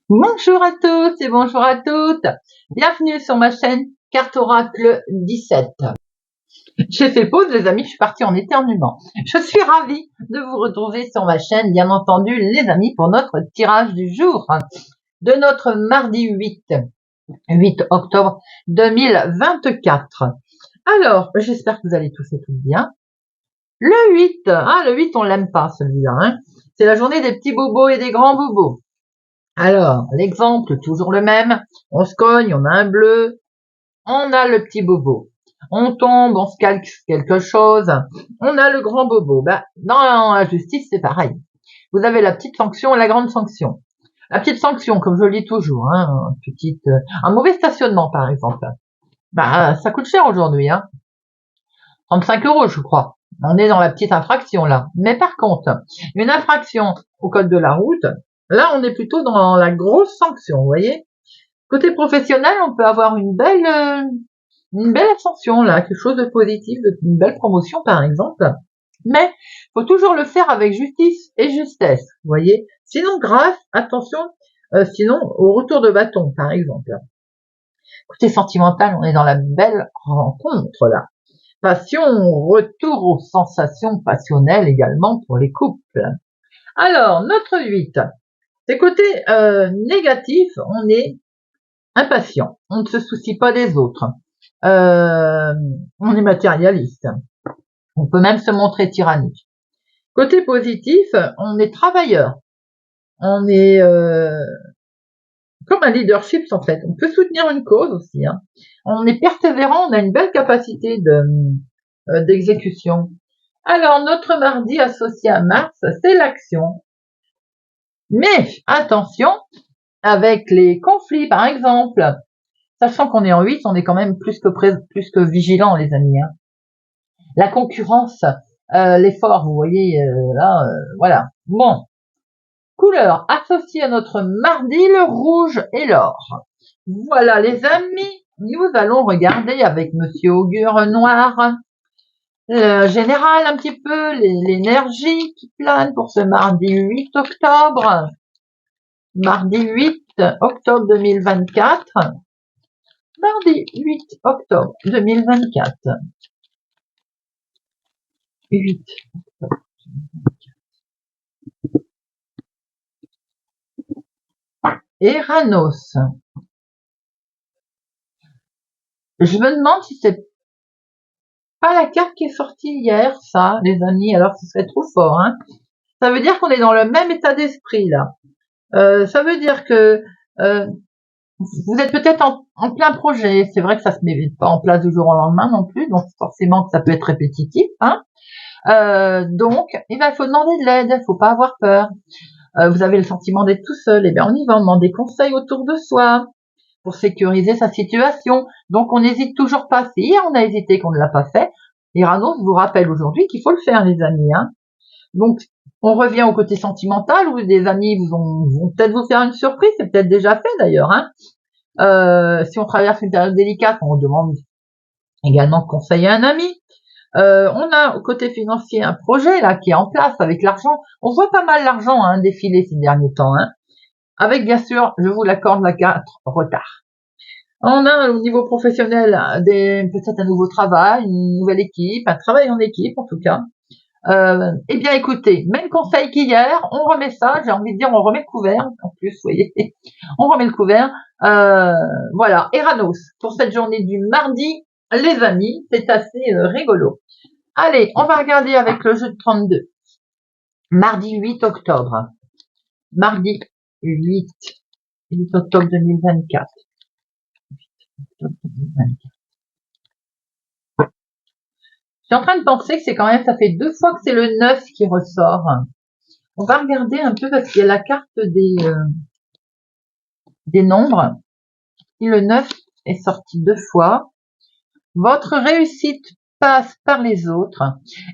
Bonjour à tous et bonjour à toutes. Bienvenue sur ma chaîne Carte Oracle 17. J'ai fait pause les amis, je suis partie en éternuement. Je suis ravie de vous retrouver sur ma chaîne, bien entendu les amis, pour notre tirage du jour de notre mardi 8 octobre 2024. Alors, j'espère que vous allez tous et toutes bien. Le 8, le 8 on l'aime pas celui-là, hein. C'est la journée des petits bobos et des grands bobos. Alors, l'exemple, toujours le même. On se cogne, on a un bleu, on a le petit bobo. On tombe, on se calque quelque chose, on a le grand bobo. Dans la justice, c'est pareil. Vous avez la petite sanction et la grande sanction. La petite sanction, comme je le dis toujours, un mauvais stationnement, par exemple. Ça coûte cher aujourd'hui, 35 € je crois. On est dans la petite infraction, là. Mais par contre, une infraction au code de la route, là, on est plutôt dans la grosse sanction, vous voyez. Côté professionnel, on peut avoir une belle ascension, là, quelque chose de positif, une belle promotion, par exemple. Mais, faut toujours le faire avec justice et justesse, vous voyez. Sinon, grave, attention, sinon, au retour de bâton, par exemple. Côté sentimental, on est dans la belle rencontre, là. Passion, retour aux sensations passionnelles également pour les couples. Alors, notre 8, c'est côté négatif, on est impatient, on ne se soucie pas des autres, on est matérialiste, on peut même se montrer tyrannique. Côté positif, on est travailleur, on est comme un leadership en fait, on peut soutenir une cause aussi, on est persévérant, on a une belle capacité d'exécution. Alors, notre mardi associé à Mars, c'est l'action. Mais, attention, avec les conflits, par exemple, sachant qu'on est en 8, on est quand même plus que vigilant, les amis. La concurrence, l'effort, vous voyez, voilà. Bon. Couleur associée à notre mardi, le rouge et l'or. Voilà, les amis, nous allons regarder avec Monsieur Augure Noir général un petit peu, l'énergie qui plane pour ce mardi 8 octobre. Mardi 8 octobre 2024. Mardi 8 octobre 2024. 8 octobre 2024. Eranos. Je me demande si c'est pas la carte qui est sortie hier, ça, les amis, alors ce serait trop fort, Ça veut dire qu'on est dans le même état d'esprit, là. Ça veut dire que vous êtes peut-être en plein projet. C'est vrai que ça se met pas en place du jour au lendemain non plus, donc forcément que ça peut être répétitif, donc, il faut demander de l'aide, il faut pas avoir peur. Vous avez le sentiment d'être tout seul, et bien on y va, on demande des conseils autour de soi pour sécuriser sa situation. Donc on n'hésite toujours pas. Si hier on a hésité qu'on ne l'a pas fait, Iranos vous rappelle aujourd'hui qu'il faut le faire, les amis. Donc on revient au côté sentimental où des amis vont peut-être vous faire une surprise, c'est peut-être déjà fait d'ailleurs. Si on traverse une période délicate, on demande également de conseiller à un ami. On a au côté financier un projet là qui est en place avec l'argent. On voit pas mal l'argent défiler ces derniers temps. Avec bien sûr, je vous l'accorde, la carte retard. On a au niveau professionnel peut-être un nouveau travail, une nouvelle équipe, un travail en équipe en tout cas. Eh bien écoutez, même conseil qu'hier, on remet ça, j'ai envie de dire on remet le couvert, en plus, vous voyez, on remet le couvert. Voilà, Eranos, pour cette journée du mardi, les amis, c'est assez rigolo. Allez, on va regarder avec le jeu de 32. Mardi 8 octobre. Mardi 8 octobre 2024. 8 octobre 2024. Je suis en train de penser que c'est quand même, ça fait 2 fois que c'est le 9 qui ressort. On va regarder un peu parce qu'il y a la carte des nombres. Si le 9 est sorti 2 fois, votre réussite passe par les autres.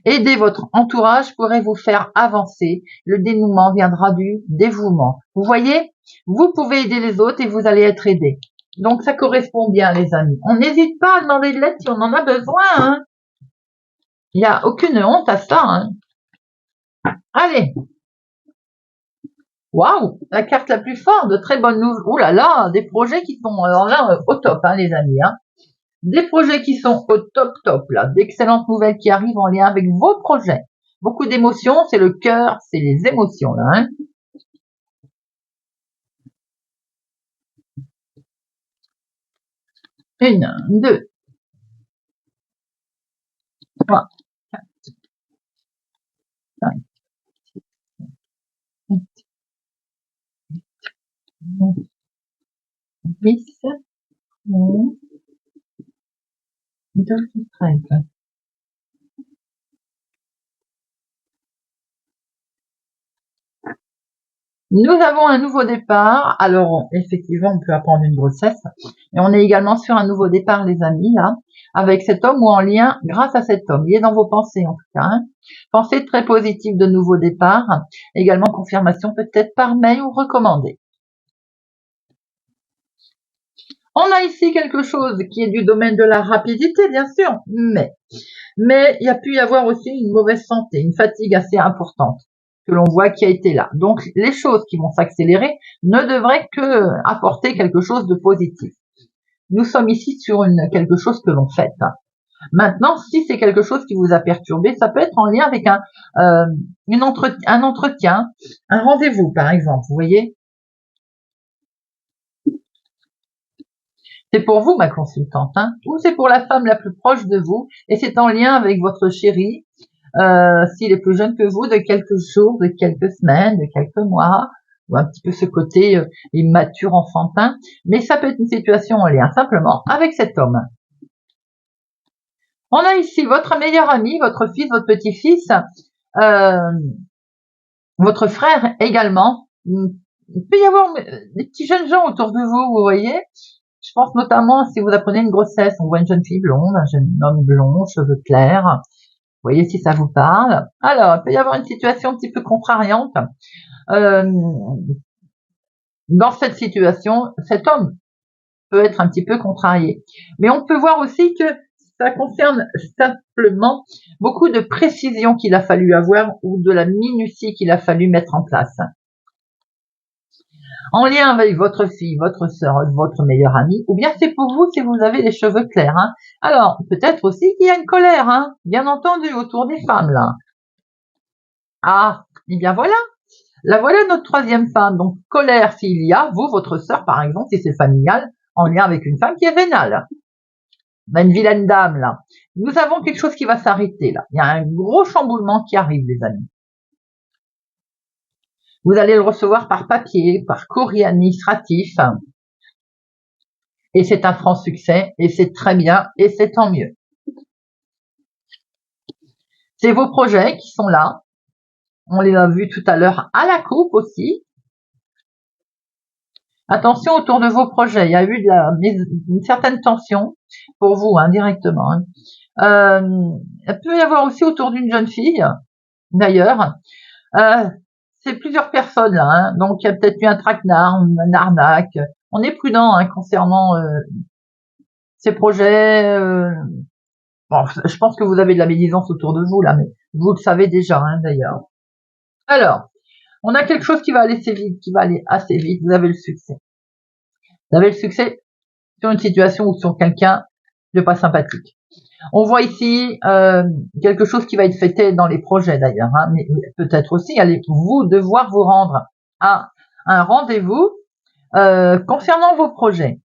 Aider votre entourage pourrait vous faire avancer. Le dénouement viendra du dévouement. Vous voyez, vous pouvez aider les autres et vous allez être aidé. Donc ça correspond bien, les amis. On n'hésite pas à demander de l'aide si on en a besoin. Il n'y a aucune honte à ça. Allez. Waouh, la carte la plus forte, de très bonnes nouvelles. Ouh là là, des projets qui sont alors là au top, hein, les amis. Hein. Des projets qui sont au top top là, d'excellentes nouvelles qui arrivent en lien avec vos projets. Beaucoup d'émotions, c'est le cœur, c'est les émotions là. Hein. Une, deux, trois, quatre, cinq, six, neuf, 10, 11, 12, 13. Nous avons un nouveau départ. Alors, effectivement, on peut apprendre une grossesse. Et on est également sur un nouveau départ, les amis, là, avec cet homme ou en lien grâce à cet homme. Il est dans vos pensées, en tout cas. Hein. Pensée très positive de nouveau départ. Également, confirmation peut-être par mail ou recommandé. On a ici quelque chose qui est du domaine de la rapidité, bien sûr, mais il y a pu y avoir aussi une mauvaise santé, une fatigue assez importante que l'on voit qui a été là. Donc, les choses qui vont s'accélérer ne devraient que apporter quelque chose de positif. Nous sommes ici sur quelque chose que l'on fait. Maintenant, si c'est quelque chose qui vous a perturbé, ça peut être en lien avec un entretien, un rendez-vous, par exemple, vous voyez. C'est pour vous, ma consultante, hein, ou c'est pour la femme la plus proche de vous, et c'est en lien avec votre chéri, s'il est plus jeune que vous, de quelques jours, de quelques semaines, de quelques mois, ou un petit peu ce côté immature, enfantin, mais ça peut être une situation en lien simplement avec cet homme. On a ici votre meilleur ami, votre fils, votre petit-fils, votre frère également. Il peut y avoir des petits jeunes gens autour de vous, vous voyez. Je pense notamment si vous apprenez une grossesse, on voit une jeune fille blonde, un jeune homme blond, cheveux clairs. Vous voyez si ça vous parle. Alors, il peut y avoir une situation un petit peu contrariante. Dans cette situation, cet homme peut être un petit peu contrarié. Mais on peut voir aussi que ça concerne simplement beaucoup de précision qu'il a fallu avoir ou de la minutie qu'il a fallu mettre en place. En lien avec votre fille, votre sœur, votre meilleure amie, ou bien c'est pour vous si vous avez les cheveux clairs. Hein. Alors, peut-être aussi qu'il y a une colère, hein, bien entendu, autour des femmes, là. Ah, et bien voilà. La voilà notre troisième femme. Donc, colère s'il y a, vous, votre sœur, par exemple, si c'est familial, en lien avec une femme qui est vénale. On a une vilaine dame, là. Nous avons quelque chose qui va s'arrêter, là. Il y a un gros chamboulement qui arrive, les amis. Vous allez le recevoir par papier, par courrier administratif. Et c'est un franc succès, et c'est très bien, et c'est tant mieux. C'est vos projets qui sont là. On les a vus tout à l'heure à la coupe aussi. Attention autour de vos projets. Il y a eu une certaine tension pour vous, indirectement. Hein. Il peut y avoir aussi autour d'une jeune fille, d'ailleurs. C'est plusieurs personnes là. Hein. Donc, il y a peut-être eu un traquenard, une arnaque. On est prudent hein, concernant ces projets. Bon, je pense que vous avez de la médisance autour de vous là, mais vous le savez déjà hein, d'ailleurs. Alors, on a quelque chose qui va aller assez vite, qui va aller assez vite. Vous avez le succès. Vous avez le succès sur une situation ou sur quelqu'un de pas sympathique. On voit ici quelque chose qui va être fêté dans les projets d'ailleurs, hein, mais peut-être aussi allez-vous devoir vous rendre à un rendez-vous concernant vos projets.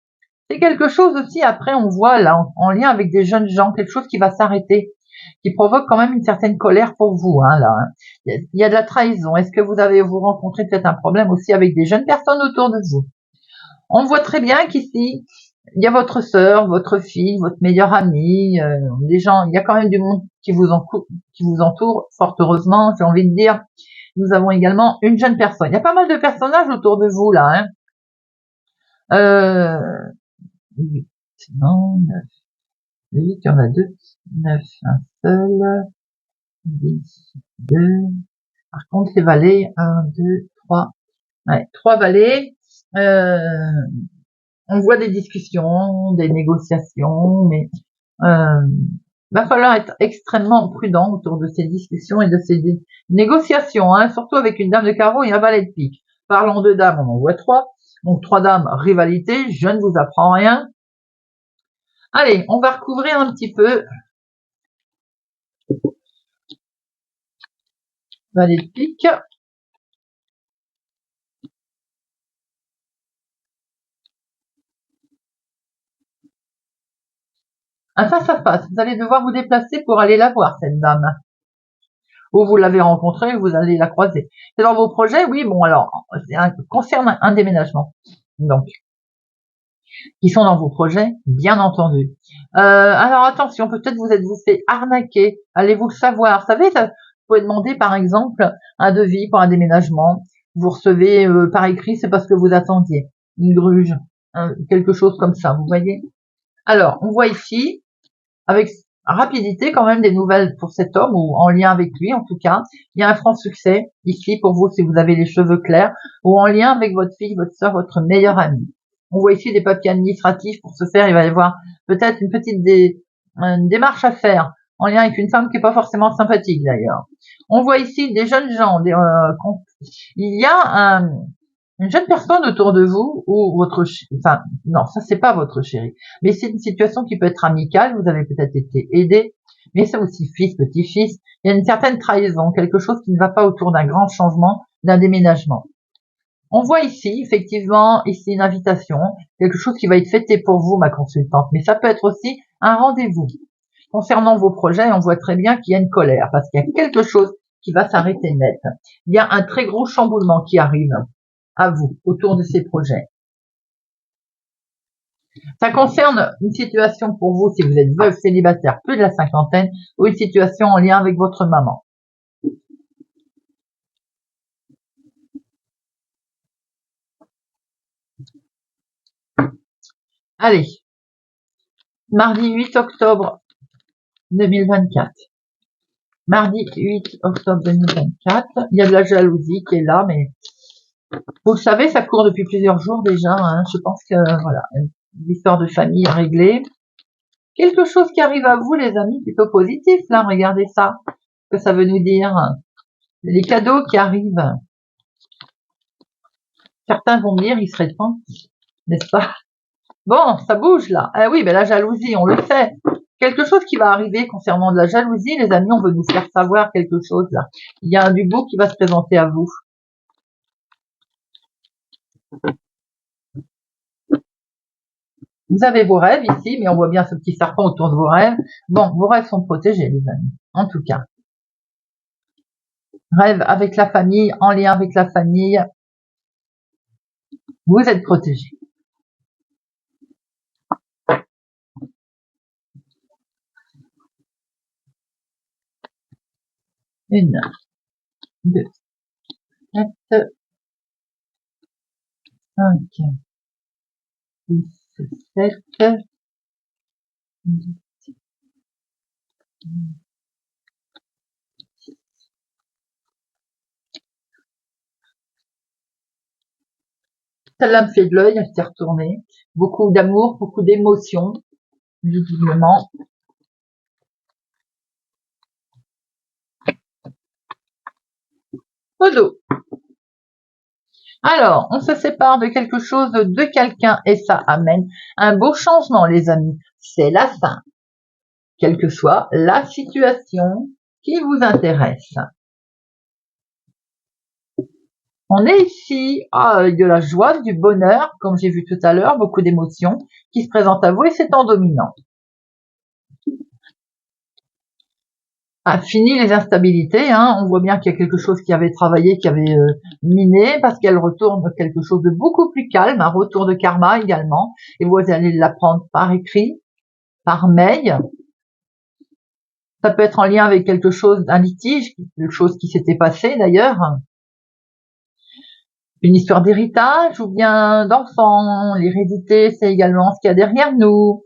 C'est quelque chose aussi, après on voit là en lien avec des jeunes gens, quelque chose qui va s'arrêter, qui provoque quand même une certaine colère pour vous. Hein, là, hein. Il y a de la trahison. Est-ce que vous rencontrez peut-être un problème aussi avec des jeunes personnes autour de vous? On voit très bien qu'ici, il y a votre sœur, votre fille, votre meilleure amie, des gens, il y a quand même du monde qui vous entoure, fort heureusement, j'ai envie de dire. Nous avons également une jeune personne. Il y a pas mal de personnages autour de vous, là, hein. 8, non, 9, 8, il y en a 2, 9, un seul, 10, 2. Par contre, les valets, 1, 2, 3, ouais, 3 valets, on voit des discussions, des négociations, mais va falloir être extrêmement prudent autour de ces discussions et de ces négociations, hein, surtout avec une dame de carreau et un valet de pique. Parlons de dames, on en voit 3. Donc 3 dames, rivalité, je ne vous apprends rien. Allez, on va recouvrir un petit peu. Valet de pique. Un face-à-face, vous allez devoir vous déplacer pour aller la voir, cette dame. Ou vous l'avez rencontrée, vous allez la croiser. C'est dans vos projets, oui, bon alors, concerne un déménagement. Donc, qui sont dans vos projets, bien entendu. Alors attention, peut-être vous êtes-vous fait arnaquer, allez-vous le savoir. Vous savez, vous pouvez demander par exemple un devis pour un déménagement, vous recevez par écrit, c'est pas ce que vous attendiez, une gruge, quelque chose comme ça, vous voyez. Alors, on voit ici, avec rapidité quand même des nouvelles pour cet homme, ou en lien avec lui en tout cas. Il y a un franc succès ici pour vous si vous avez les cheveux clairs, ou en lien avec votre fille, votre soeur, votre meilleure amie. On voit ici des papiers administratifs pour ce faire. Il va y avoir peut-être une petite démarche à faire en lien avec une femme qui est pas forcément sympathique d'ailleurs. On voit ici des jeunes gens. Il y a une jeune personne autour de vous ou votre, enfin non, ça c'est pas votre chéri, mais c'est une situation qui peut être amicale. Vous avez peut-être été aidé, mais c'est aussi fils, petit-fils. Il y a une certaine trahison, quelque chose qui ne va pas autour d'un grand changement, d'un déménagement. On voit ici, effectivement, ici une invitation, quelque chose qui va être fêté pour vous, ma consultante, mais ça peut être aussi un rendez-vous. Concernant vos projets, on voit très bien qu'il y a une colère, parce qu'il y a quelque chose qui va s'arrêter net. Il y a un très gros chamboulement qui arrive à vous, autour de ces projets. Ça concerne une situation pour vous, si vous êtes veuve, célibataire, plus de la cinquantaine, ou une situation en lien avec votre maman. Allez, mardi 8 octobre 2024. Mardi 8 octobre 2024. Il y a de la jalousie qui est là, mais vous le savez, ça court depuis plusieurs jours déjà. Hein. Je pense que voilà, l'histoire de famille est réglée. Quelque chose qui arrive à vous, les amis, plutôt positif. Là, regardez ça. Ce que ça veut nous dire. Les cadeaux qui arrivent. Certains vont me dire, il serait temps, n'est-ce pas? Bon, ça bouge là. Ah oui, ben la jalousie, on le sait. Quelque chose qui va arriver concernant de la jalousie, les amis, on veut nous faire savoir quelque chose là. Il y a du beau qui va se présenter à vous. Vous avez vos rêves ici, mais on voit bien ce petit serpent autour de vos rêves. Bon, vos rêves sont protégés, les amis, en tout cas. Rêve avec la famille, en lien avec la famille. Vous êtes protégés. Une, deux, 4, 5, 6, 7, 8, 9. Celle-là me fait de l'œil, elle s'est retournée. Beaucoup d'amour, beaucoup d'émotions, visiblement. Au dos. Alors, on se sépare de quelque chose, de quelqu'un, et ça amène un beau changement, les amis. C'est la fin. Quelle que soit la situation qui vous intéresse. On est ici avec de la joie, du bonheur, comme j'ai vu tout à l'heure, beaucoup d'émotions qui se présentent à vous et c'est en dominant. Fini les instabilités, hein. On voit bien qu'il y a quelque chose qui avait travaillé, qui avait miné, parce qu'elle retourne quelque chose de beaucoup plus calme, un retour de karma également, et vous allez l'apprendre par écrit, par mail. Ça peut être en lien avec quelque chose, un litige, quelque chose qui s'était passé d'ailleurs, une histoire d'héritage ou bien d'enfant. L'hérédité, c'est également ce qu'il y a derrière nous,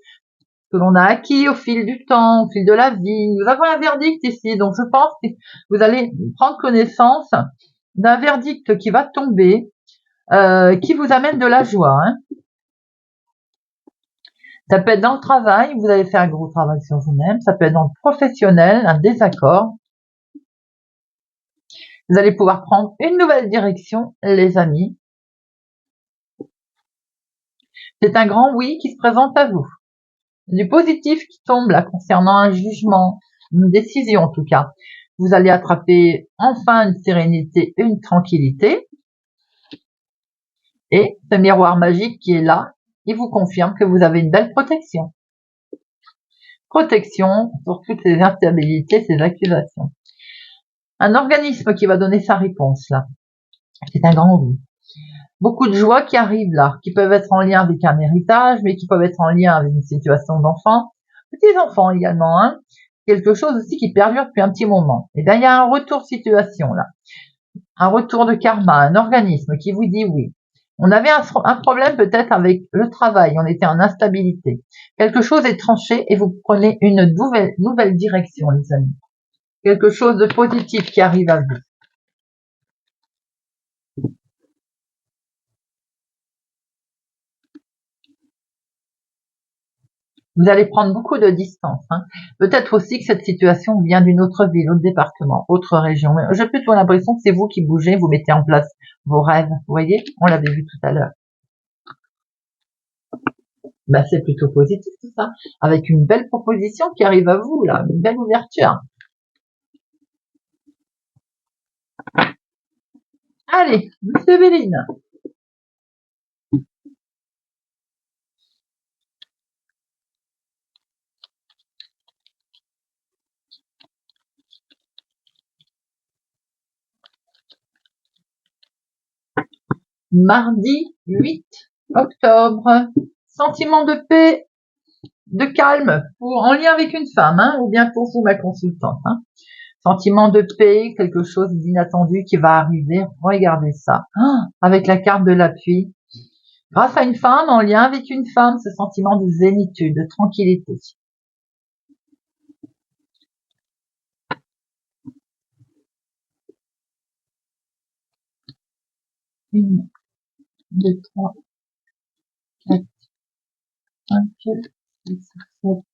que l'on a acquis au fil du temps, au fil de la vie. Nous avons un verdict ici, donc je pense que vous allez prendre connaissance d'un verdict qui va tomber, qui vous amène de la joie. Hein. Ça peut être dans le travail, vous allez faire un gros travail sur vous-même, ça peut être dans le professionnel, un désaccord. Vous allez pouvoir prendre une nouvelle direction, les amis. C'est un grand oui qui se présente à vous. Du positif qui tombe là concernant un jugement, une décision en tout cas. Vous allez attraper enfin une sérénité, une tranquillité. Et ce miroir magique qui est là, il vous confirme que vous avez une belle protection. Protection pour toutes ces instabilités, ces accusations. Un organisme qui va donner sa réponse là. C'est un grand oui. Beaucoup de joies qui arrivent là, qui peuvent être en lien avec un héritage, mais qui peuvent être en lien avec une situation d'enfant, petits enfants également, hein. Quelque chose aussi qui perdure depuis un petit moment. Et bien il y a un retour de situation là, un retour de karma, un organisme qui vous dit oui. On avait un problème peut-être avec le travail, on était en instabilité. Quelque chose est tranché et vous prenez une nouvelle direction, les amis. Quelque chose de positif qui arrive à vous. Vous allez prendre beaucoup de distance. Hein. Peut-être aussi que cette situation vient d'une autre ville, autre département, autre région. J'ai plutôt l'impression que c'est vous qui bougez, vous mettez en place vos rêves. Vous voyez, on l'avait vu tout à l'heure. Ben, c'est plutôt positif tout ça, avec une belle proposition qui arrive à vous, là, une belle ouverture. Allez, Monsieur Béline. Mardi 8 octobre, sentiment de paix, de calme, en lien avec une femme, hein, ou bien pour vous, ma consultante. Hein. Sentiment de paix, quelque chose d'inattendu qui va arriver. Regardez ça, avec la carte de l'appui. Grâce à une femme, en lien avec une femme, ce sentiment de zénitude, de tranquillité. Une, deux, trois, quatre, cinq, six, sept,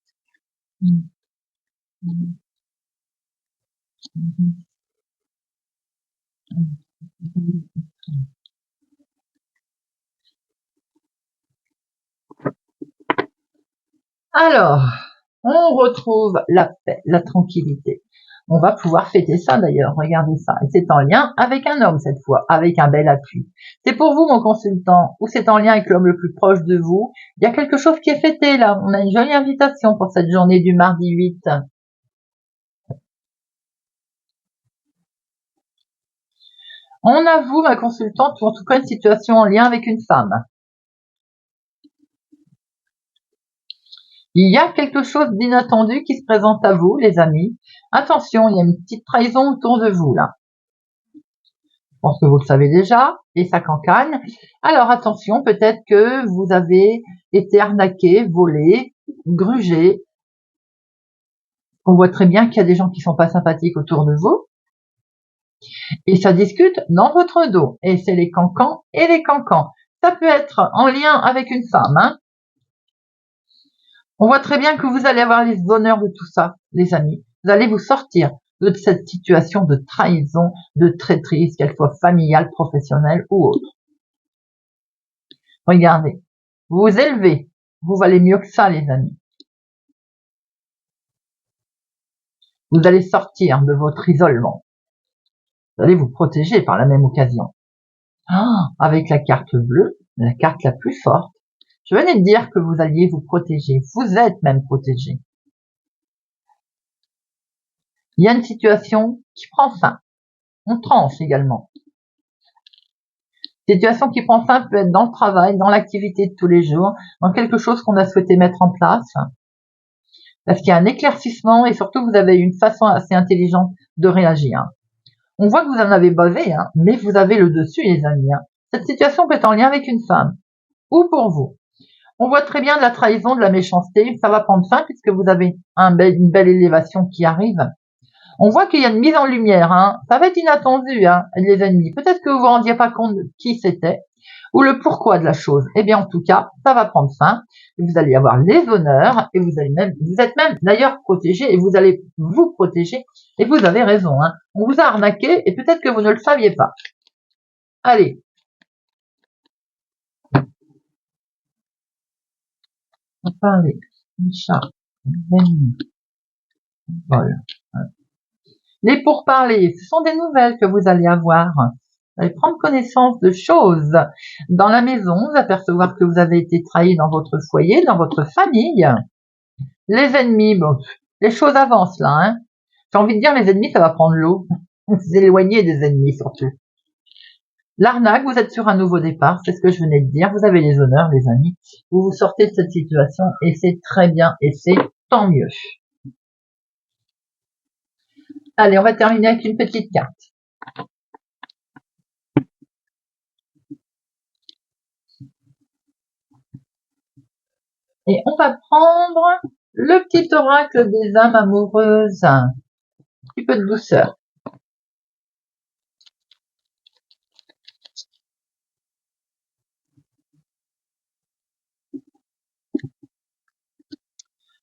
Alors, on retrouve la paix, la tranquillité. On va pouvoir fêter ça d'ailleurs, regardez ça. Et c'est en lien avec un homme cette fois, avec un bel appui. C'est pour vous mon consultant, ou c'est en lien avec l'homme le plus proche de vous. Il y a quelque chose qui est fêté là, on a une jolie invitation pour cette journée du mardi 8. On avoue ma consultante, ou en tout cas une situation en lien avec une femme. Il y a quelque chose d'inattendu qui se présente à vous, les amis. Attention, il y a une petite trahison autour de vous, là. Je pense que vous le savez déjà, et ça cancane. Alors attention, peut-être que vous avez été arnaqué, volé, grugé. On voit très bien qu'il y a des gens qui sont pas sympathiques autour de vous. Et ça discute dans votre dos. Et c'est les cancans et les cancans. Ça peut être en lien avec une femme, hein. On voit très bien que vous allez avoir les honneurs de tout ça, les amis. Vous allez vous sortir de cette situation de trahison, de traîtrise, qu'elle soit familiale, professionnelle ou autre. Regardez, vous vous élevez, vous valez mieux que ça, les amis. Vous allez sortir de votre isolement. Vous allez vous protéger par la même occasion. Avec la carte bleue, la carte la plus forte, je venais de dire que vous alliez vous protéger. Vous êtes même protégé. Il y a une situation qui prend fin. On tranche également. Situation qui prend fin peut être dans le travail, dans l'activité de tous les jours, dans quelque chose qu'on a souhaité mettre en place. Parce qu'il y a un éclaircissement et surtout vous avez une façon assez intelligente de réagir. On voit que vous en avez bavé, hein, mais vous avez le dessus, les amis. Hein. Cette situation peut être en lien avec une femme ou pour vous. On voit très bien de la trahison, de la méchanceté. Ça va prendre fin puisque vous avez une belle élévation qui arrive. On voit qu'il y a une mise en lumière. Hein. Ça va être inattendu, hein, les ennemis. Peut-être que vous vous rendiez pas compte de qui c'était. ou le pourquoi de la chose. Eh bien, en tout cas, ça va prendre fin. Vous allez avoir les honneurs et vous êtes même d'ailleurs protégé et vous allez vous protéger. Et vous avez raison, hein. On vous a arnaqué et peut-être que vous ne le saviez pas. Allez. On parlait. Chat. Voilà. Les pourparlers, ce sont des nouvelles que vous allez avoir. Vous allez prendre connaissance de choses dans la maison, vous apercevoir que vous avez été trahi dans votre foyer, dans votre famille. Les ennemis, bon, les choses avancent là, hein. J'ai envie de dire, les ennemis, ça va prendre l'eau. Vous éloignez des ennemis surtout. L'arnaque, vous êtes sur un nouveau départ, c'est ce que je venais de dire. Vous avez les honneurs, les amis. Vous vous sortez de cette situation et c'est très bien et c'est tant mieux. Allez, on va terminer avec une petite carte. Et on va prendre le petit oracle des âmes amoureuses. Un petit peu de douceur.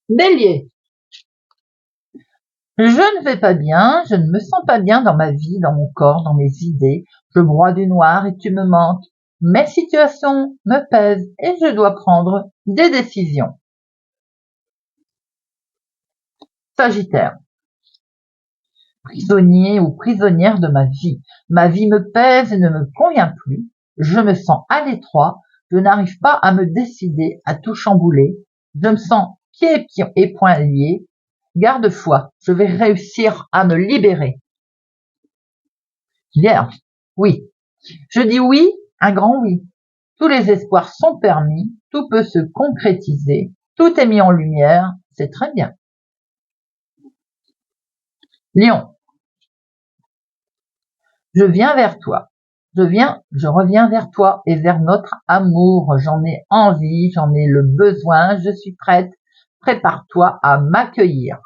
Bélier. Je ne vais pas bien, je ne me sens pas bien dans ma vie, dans mon corps, dans mes idées. Je broie du noir et tu me manques. Mes situations me pèsent et je dois prendre des décisions. Sagittaire. Prisonnier ou prisonnière de ma vie. Ma vie me pèse et ne me convient plus. Je me sens à l'étroit. Je n'arrive pas à me décider à tout chambouler. Je me sens pieds et poings liés. Garde-foi, je vais réussir à me libérer. Vierge. Oui. Je dis oui, un grand oui. Tous les espoirs sont permis, tout peut se concrétiser, tout est mis en lumière, c'est très bien. Lion. Je viens vers toi. Je reviens vers toi et vers notre amour. J'en ai envie, j'en ai le besoin, je suis prête. Prépare-toi à m'accueillir.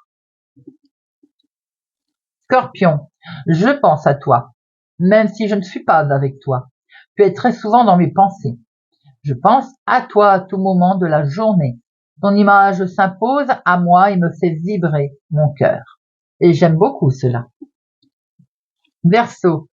Scorpion. Je pense à toi, même si je ne suis pas avec toi. Tu es très souvent dans mes pensées. Je pense à toi à tout moment de la journée. Ton image s'impose à moi et me fait vibrer mon cœur. Et j'aime beaucoup cela. Verseau.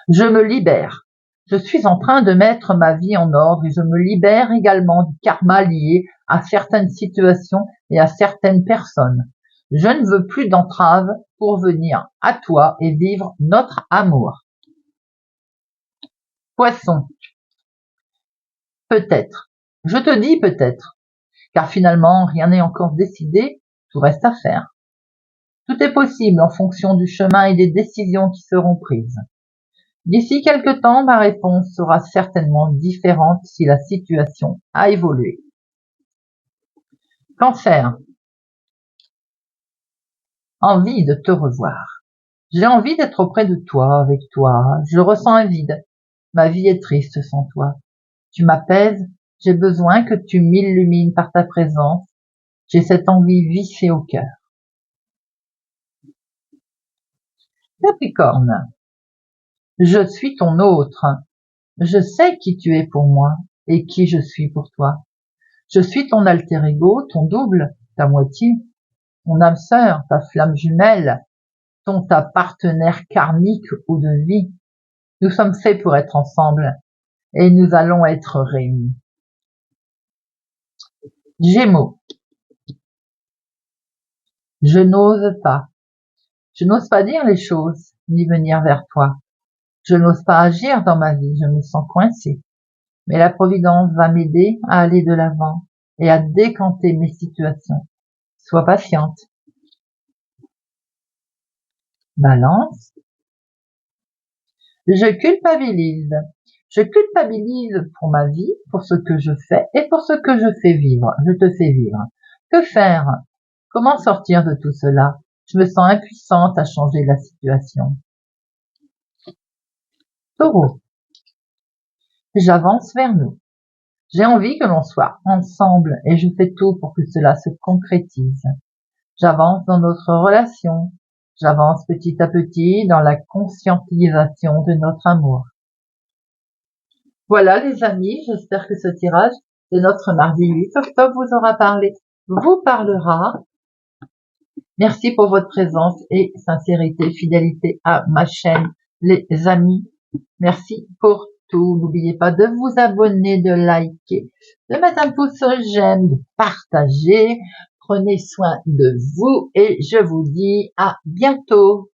Je me libère. Je suis en train de mettre ma vie en ordre et je me libère également du karma lié à certaines situations et à certaines personnes. Je ne veux plus d'entraves pour venir à toi et vivre notre amour. Poisson. Peut-être. Je te dis peut-être, car finalement rien n'est encore décidé, tout reste à faire. Tout est possible en fonction du chemin et des décisions qui seront prises. D'ici quelque temps, ma réponse sera certainement différente si la situation a évolué. Cancer. Envie de te revoir. J'ai envie d'être auprès de toi, avec toi. Je ressens un vide. Ma vie est triste sans toi. Tu m'apaises. J'ai besoin que tu m'illumines par ta présence. J'ai cette envie vifée au cœur. Capricorne. Je suis ton autre. Je sais qui tu es pour moi et qui je suis pour toi. Je suis ton alter ego, ton double, ta moitié, ton âme sœur, ta flamme jumelle, ta partenaire karmique ou de vie. Nous sommes faits pour être ensemble et nous allons être réunis. Gémeaux. Je n'ose pas. Je n'ose pas dire les choses, ni venir vers toi. Je n'ose pas agir dans ma vie, je me sens coincée. Mais la Providence va m'aider à aller de l'avant et à décanter mes situations. Sois patiente. Balance. Je culpabilise. Je culpabilise pour ma vie, pour ce que je fais et pour ce que je fais vivre. Je te fais vivre. Que faire? Comment sortir de tout cela? Je me sens impuissante à changer la situation. Taureau. J'avance vers nous. J'ai envie que l'on soit ensemble et je fais tout pour que cela se concrétise. J'avance dans notre relation. J'avance petit à petit dans la conscientisation de notre amour. Voilà les amis, j'espère que ce tirage de notre mardi 8 octobre vous aura parlé, vous parlera. Merci pour votre présence et sincérité, fidélité à ma chaîne, les amis. Merci pour tout. N'oubliez pas de vous abonner, de liker, de mettre un pouce j'aime, de partager. Prenez soin de vous et je vous dis à bientôt.